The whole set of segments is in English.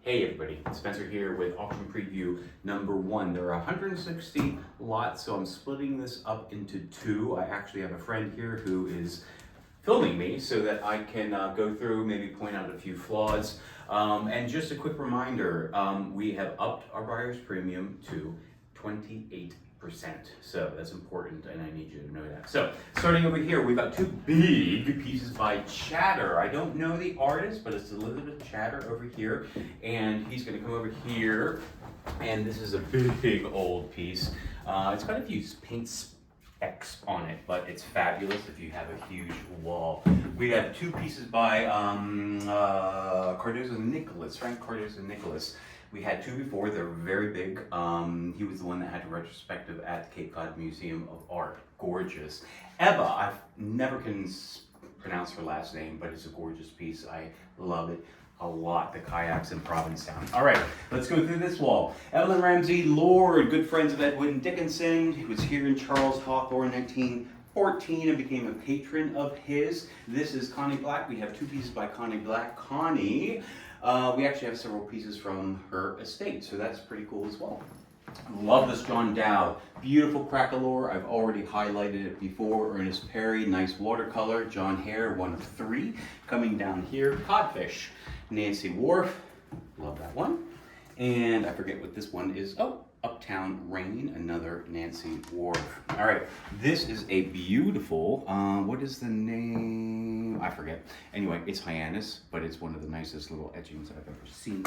Hey everybody, Spencer here with auction preview number 1. There are 160 lots, so I'm splitting this up into 2. I actually have a friend here who is filming me so that I can go through, maybe point out a few flaws. And just a quick reminder, we have upped our buyer's premium to 28%. So that's important, and I need you to know that. So starting over here, we've got 2 big pieces by Chatter. I don't know the artist, but it's Elizabeth Chatter over here, and he's going to come over here. And this is a big old piece. It's got a few paint specks on it, but it's fabulous if you have a huge wall. We have 2 pieces by Cardozo-Nicholas, Frank Cardozo-Nicholas. We had 2 before, they're very big. He was the one that had a retrospective at the Cape Cod Museum of Art. Gorgeous. Eva, I never can pronounce her last name, but it's a gorgeous piece. I love it a lot, the kayaks in Provincetown. All right, let's go through this wall. Evelyn Ramsey Lord, good friends of Edwin Dickinson. He was here in Charles Hawthorne 1914 and became a patron of his. This is Connie Black. We have 2 pieces by Connie Black. Connie, we actually have several pieces from her estate, so that's pretty cool as well. Love this John Dowd. Beautiful Crackalore. I've already highlighted it before. Ernest Perry, nice watercolor. John Hare, 1 of 3. Coming down here, Codfish. Nancy Wharf. Love that one. And I forget what this one is. Oh, Uptown Rain, another Nancy Wharf. All right, this is a beautiful, what is the name? I forget. Anyway, it's Hyannis, but it's one of the nicest little etchings I've ever seen.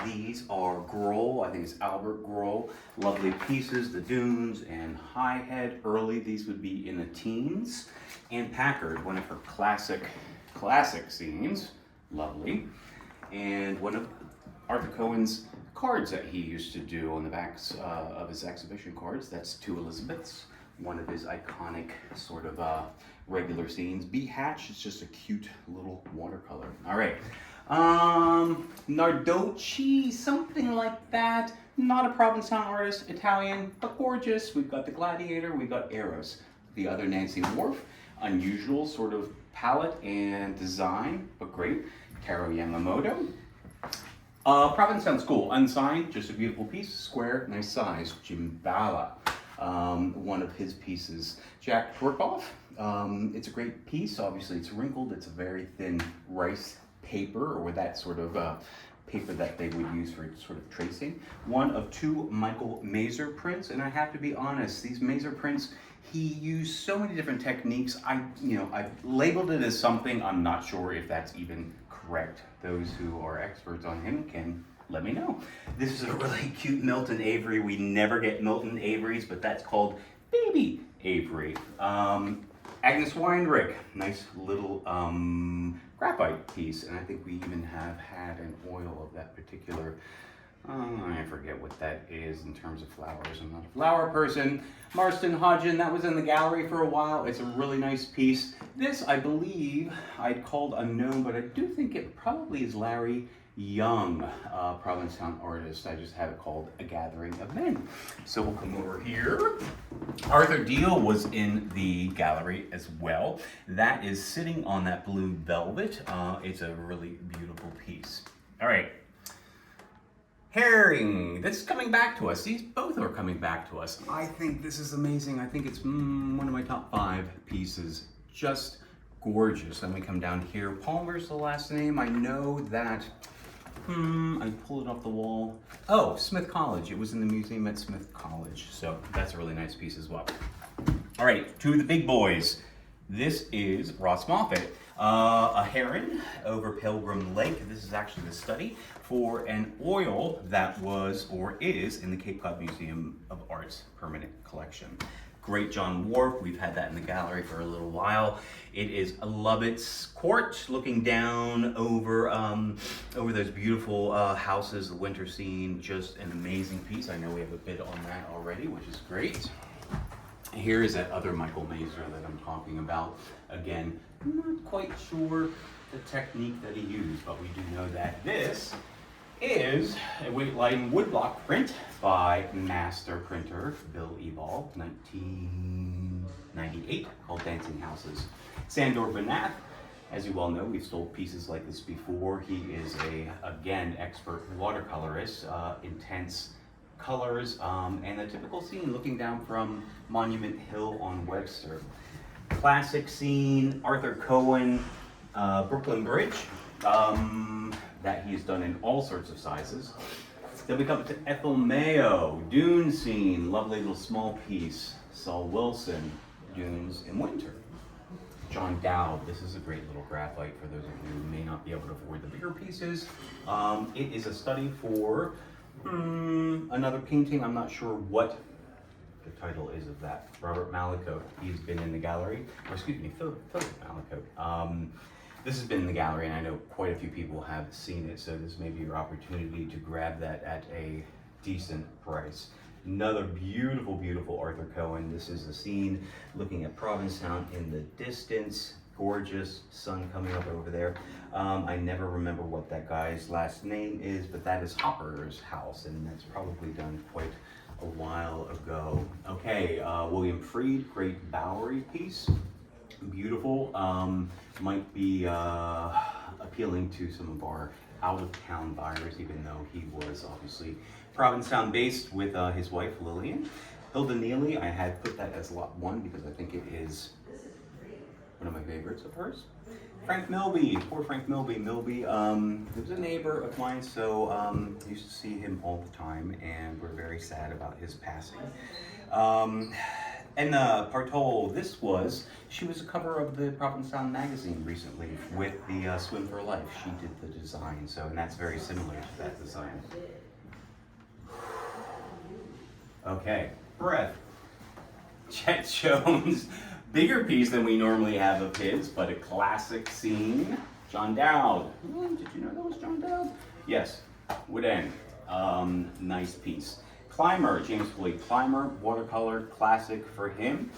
These are Grohl, I think it's Albert Grohl. Lovely pieces, the Dunes and High Head. Early, these would be in the teens. Anne Packard, one of her classic scenes. Lovely. And one of Arthur Cohen's cards that he used to do on the backs of his exhibition cards. That's 2 Elizabeths, one of his iconic sort of regular scenes. B. Hatch is just a cute little watercolor. All right, Nardocci, something like that. Not a Provincetown artist, Italian, but gorgeous. We've got the Gladiator, we've got Eros. The other Nancy Wharf, unusual sort of palette and design, but great. Taro Yamamoto. Provincetown School, unsigned, just a beautiful piece, square, nice size. Jim Bala, one of his pieces. Jack Torkoff, it's a great piece. Obviously, it's wrinkled. It's a very thin rice paper, or that sort of paper that they would use for sort of tracing. 1 of 2 Michael Mazer prints, and I have to be honest, these Mazer prints, he used so many different techniques. I've labeled it as something. I'm not sure if that's even correct. Those who are experts on him can let me know. This is a really cute Milton Avery. We never get Milton Averys, but that's called Baby Avery. Agnes Weinrich, nice little graphite piece, and I think we even have had an oil of that particular. I forget what that is in terms of flowers. I'm not a flower person. Marston Hodgin, that was in the gallery for a while. It's a really nice piece. This, I believe, I'd called unknown, but I do think it probably is Larry Young, Provincetown artist. I just have it called A Gathering of Men. So we'll come over here. Arthur Deal was in the gallery as well. That is sitting on that blue velvet. It's a really beautiful piece. All right. Herring, this is coming back to us. These both are coming back to us. I think this is amazing. I think it's one of my top 5 pieces. Just gorgeous. Let me come down here. Palmer's the last name. I know that, I pulled it off the wall. Oh, Smith College. It was in the museum at Smith College. So that's a really nice piece as well. All right, 2 of the big boys. This is Ross Moffat. A heron over Pilgrim Lake. This is actually the study for an oil that was or is in the Cape Cod Museum of Art's permanent collection. Great John Wharf. We've had that in the gallery for a little while. It is Lovett's Court, looking down over those beautiful houses, the winter scene. Just an amazing piece. I know we have a bid on that already, which is great. Here is that other Michael Mazer that I'm talking about. Again, I'm not quite sure the technique that he used, but we do know that this is a lighting woodblock print by master printer Bill Ebal, 1998, called Dancing Houses. Sandor Banath, As you well know, we've sold pieces like this before. He is again, expert watercolorist, intense colors, and a typical scene looking down from Monument Hill on Webster. Classic scene, Arthur Cohen, Brooklyn Bridge, that he's done in all sorts of sizes. Then we come to Ethel Mayo, Dune scene, lovely little small piece. Saul Wilson, Dunes in Winter. John Dowd, this is a great little graphite for those of you who may not be able to afford the bigger pieces. It is a study for another painting. I'm not sure what the title is of that. Robert Malicote, he's been in the gallery, or excuse me, Philip Malicote. This has been in the gallery, and I know quite a few people have seen it, so this may be your opportunity to grab that at a decent price. Another beautiful, beautiful Arthur Cohen. This is a scene looking at Provincetown in the distance. Gorgeous sun coming up over there. I never remember what that guy's last name is, but that is Hopper's house, and that's probably done quite a while ago. Okay, William Freed, great Bowery piece. Beautiful. Might be appealing to some of our out-of-town buyers, even though he was obviously Provincetown based with his wife Lillian. Hilda Neely, I had put that as lot 1 because I think it is one of my favorites of hers. Frank Milby, poor Frank Milby. He was a neighbor of mine, so I used to see him all the time, and we're very sad about his passing. And Partol, she was a cover of the Provincetown magazine recently with the Swim for Life. She did the design, and that's very similar to that design. Okay, breath. Chet Jones, bigger piece than we normally have of his, but a classic scene. John Dowd. Did you know that was John Dowd? Yes, Wood End. Nice piece. Clymer, James Floyd Clymer, watercolor, classic for him.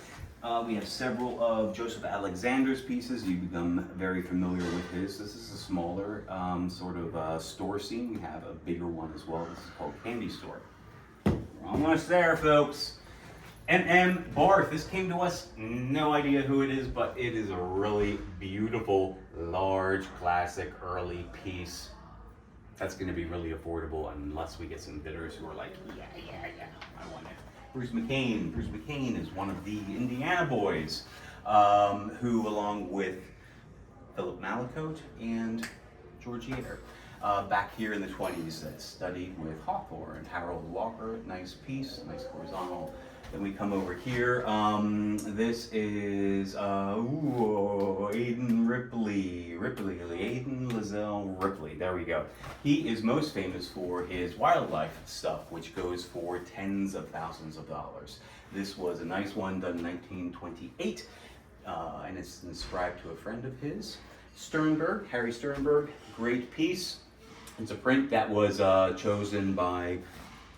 We have several of Joseph Alexander's pieces. You become very familiar with his. This is a smaller sort of store scene. We have a bigger one as well. This is called Candy Store. Almost there, folks. M.M. Barth. This came to us, no idea who it is, but it is a really beautiful, large, classic, early piece. That's going to be really affordable unless we get some bidders who are like, yeah, I want it. Bruce McCain. Bruce McCain is one of the Indiana boys who, along with Philip Malicote and George Yater, back here in the 20s that studied with Hawthorne and Harold Walker. Nice piece, nice horizontal. Then we come over here. This is Aidan Ripley. Aidan Lizelle Ripley. There we go. He is most famous for his wildlife stuff, which goes for tens of thousands of dollars. This was a nice one done in 1928, and it's inscribed to a friend of his. Sternberg, Harry Sternberg, great piece. It's a print that was chosen by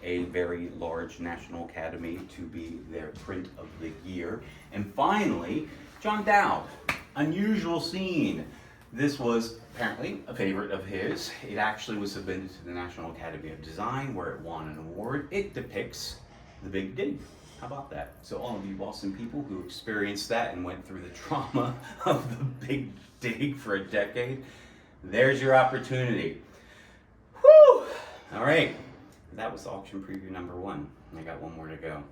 a very large National Academy to be their print of the year. And finally, John Dowd, Unusual Scene. This was apparently a favorite of his. It actually was submitted to the National Academy of Design, where it won an award. It depicts the Big Dig. How about that? So all of you Boston people who experienced that and went through the trauma of the Big Dig for a decade, there's your opportunity. Whew! All right. That was auction preview number 1. I got one more to go.